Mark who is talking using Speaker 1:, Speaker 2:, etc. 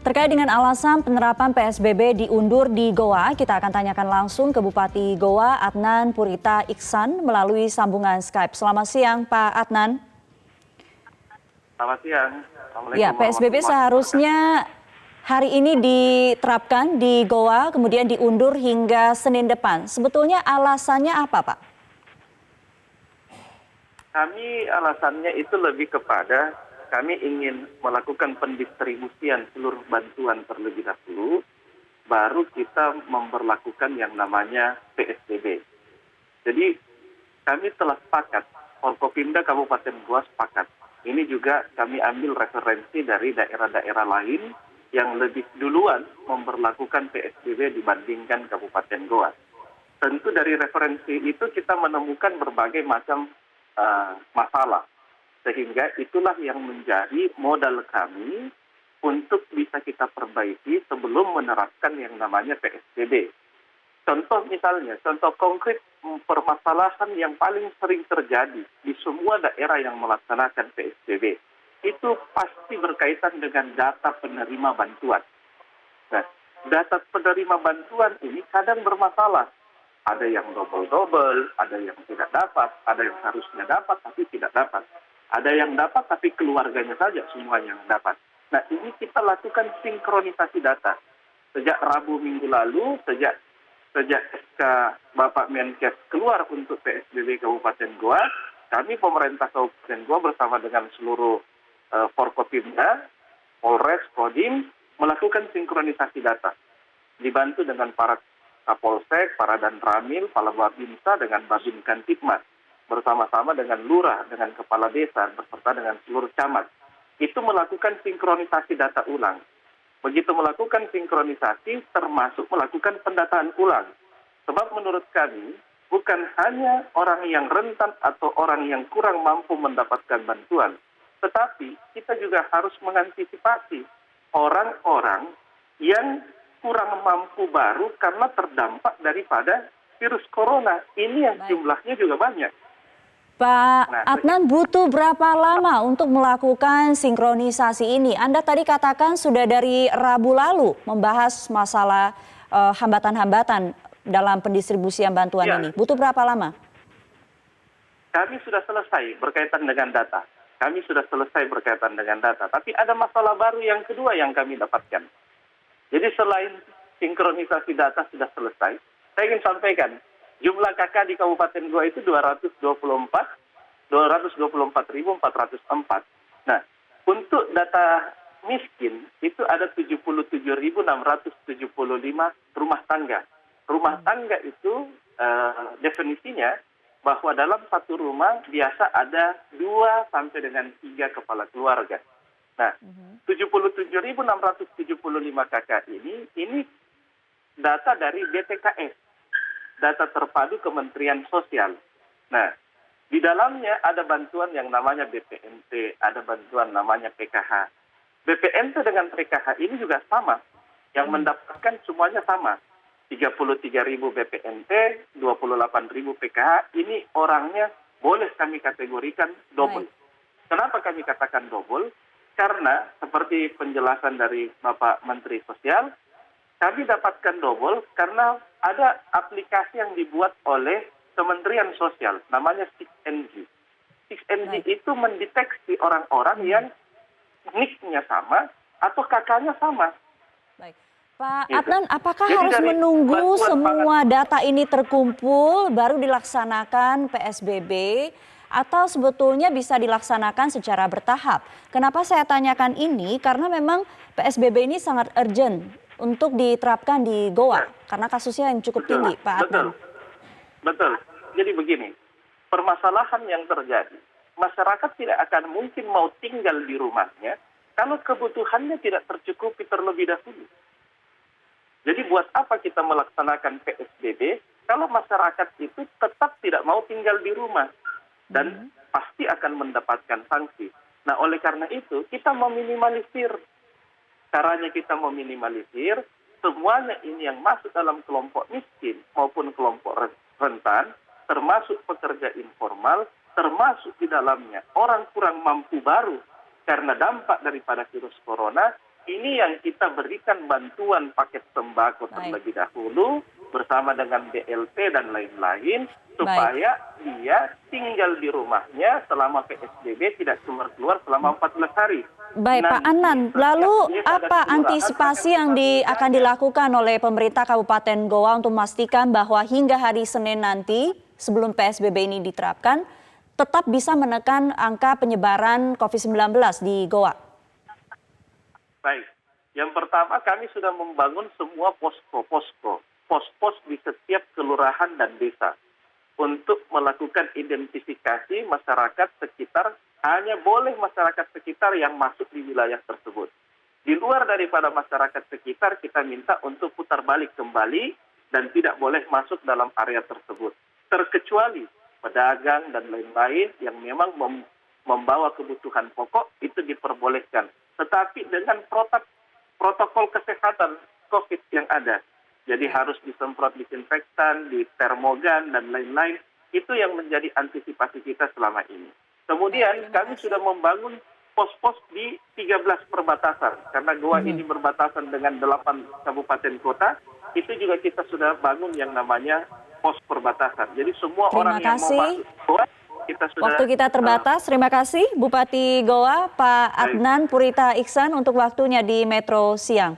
Speaker 1: Terkait dengan alasan penerapan PSBB diundur di Goa, kita akan tanyakan langsung ke Bupati Goa, Adnan Purita Iksan, melalui sambungan Skype. Selamat siang, Pak Adnan.
Speaker 2: Selamat siang.
Speaker 1: Ya, PSBB seharusnya hari ini diterapkan di Goa, kemudian diundur hingga Senin depan. Sebetulnya alasannya apa, Pak?
Speaker 2: Kami alasannya itu lebih kepada kami ingin melakukan pendistribusian seluruh bantuan terlebih dahulu, baru kita memberlakukan yang namanya PSBB. Jadi kami telah sepakat, Forkopimda Kabupaten Goa sepakat. Ini juga kami ambil referensi dari daerah-daerah lain yang lebih duluan memberlakukan PSBB dibandingkan Kabupaten Goa. Tentu dari referensi itu kita menemukan berbagai macam masalah. Sehingga itulah yang menjadi modal kami untuk bisa kita perbaiki sebelum menerapkan yang namanya PSBB. Contoh misalnya, contoh konkret permasalahan yang paling sering terjadi di semua daerah yang melaksanakan PSBB. Itu pasti berkaitan dengan data penerima bantuan. Nah, data penerima bantuan ini kadang bermasalah. Ada yang double-double, ada yang tidak dapat, ada yang harusnya dapat tapi tidak dapat. Ada yang dapat tapi keluarganya saja semua yang dapat. Nah, ini kita lakukan sinkronisasi data. Sejak Rabu minggu lalu, sejak SK Bapak Menkes keluar untuk PSBB Kabupaten Goa, kami pemerintah Kabupaten Goa bersama dengan seluruh Forkopimda, Polres, Kodim, melakukan sinkronisasi data. Dibantu dengan para Kapolsek, para Danramil, para Babinsa, dengan Babin Kantipmas, bersama-sama dengan lurah, dengan kepala desa, beserta dengan seluruh camat. Itu melakukan sinkronisasi data ulang. Begitu melakukan sinkronisasi, termasuk melakukan pendataan ulang. Sebab menurut kami, bukan hanya orang yang rentan atau orang yang kurang mampu mendapatkan bantuan, tetapi kita juga harus mengantisipasi orang-orang yang kurang mampu baru karena terdampak daripada virus corona. Ini yang jumlahnya juga banyak.
Speaker 1: Pak Adnan, butuh berapa lama untuk melakukan sinkronisasi ini? Anda tadi katakan sudah dari Rabu lalu membahas masalah hambatan-hambatan dalam pendistribusian bantuan ini. Butuh berapa lama?
Speaker 2: Kami sudah selesai berkaitan dengan data. Tapi ada masalah baru yang kedua yang kami dapatkan. Jadi selain sinkronisasi data sudah selesai, saya ingin sampaikan, jumlah KK di Kabupaten Goa itu 224.404. Nah, untuk data miskin itu ada 77.675 rumah tangga. Rumah tangga itu definisinya bahwa dalam satu rumah biasa ada 2 sampai dengan 3 kepala keluarga. Nah, 77.675 KK ini data dari BPKS, data terpadu Kementerian Sosial. Nah, di dalamnya ada bantuan yang namanya BPNT, ada bantuan namanya PKH. BPNT dengan PKH ini juga sama, yang mendapatkan semuanya sama. 33.000 BPNT, 28.000 PKH, ini orangnya boleh kami kategorikan double. Kenapa kami katakan double? Karena seperti penjelasan dari Bapak Menteri Sosial, kami dapatkan double karena ada aplikasi yang dibuat oleh Kementerian Sosial, namanya 6NG. 6NG itu mendeteksi orang-orang yang NIK-nya sama atau KK-nya sama.
Speaker 1: Baik. Pak Adnan, apakah harus menunggu semua data ini terkumpul baru dilaksanakan PSBB? Atau sebetulnya bisa dilaksanakan secara bertahap? Kenapa saya tanyakan ini? Karena memang PSBB ini sangat urgent untuk diterapkan di Goa karena kasusnya yang cukup tinggi, Pak Adnan.
Speaker 2: Betul. Jadi begini, permasalahan yang terjadi, masyarakat tidak akan mungkin mau tinggal di rumahnya kalau kebutuhannya tidak tercukupi terlebih dahulu. Jadi buat apa kita melaksanakan PSBB kalau masyarakat itu tetap tidak mau tinggal di rumah dan pasti akan mendapatkan sanksi. Nah, oleh karena itu kita meminimalisir. Caranya kita meminimalisir semuanya ini yang masuk dalam kelompok miskin maupun kelompok rentan, termasuk pekerja informal, termasuk di dalamnya orang kurang mampu baru karena dampak daripada virus corona, ini yang kita berikan bantuan paket sembako terlebih dahulu bersama dengan BLT dan lain-lain supaya dia tinggal di rumahnya selama PSBB tidak keluar selama 14 hari.
Speaker 1: Baik Pak Adnan, lalu apa antisipasi yang akan dilakukan oleh pemerintah Kabupaten Goa untuk memastikan bahwa hingga hari Senin nanti sebelum PSBB ini diterapkan tetap bisa menekan angka penyebaran COVID-19 di Goa?
Speaker 2: Baik, yang pertama kami sudah membangun semua pos-pos di setiap kelurahan dan desa untuk melakukan identifikasi masyarakat sekitar. Hanya boleh masyarakat sekitar yang masuk di wilayah tersebut. Di luar daripada masyarakat sekitar kita minta untuk putar balik kembali dan tidak boleh masuk dalam area tersebut. Terkecuali pedagang dan lain-lain yang memang membawa kebutuhan pokok itu diperbolehkan. Tetapi dengan protokol kesehatan COVID yang ada. Jadi harus disemprot disinfektan, di termogan dan lain-lain. Itu yang menjadi antisipasi kita selama ini. Kemudian kami sudah membangun pos-pos di 13 perbatasan. Karena Goa ini berbatasan dengan 8 kabupaten kota, itu juga kita sudah bangun yang namanya pos perbatasan. Jadi semua orang yang mau masuk Goa, kita sudah...
Speaker 1: Waktu kita terbatas, terima kasih Bupati Goa, Pak Adnan Purita Iksan untuk waktunya di Metro Siang.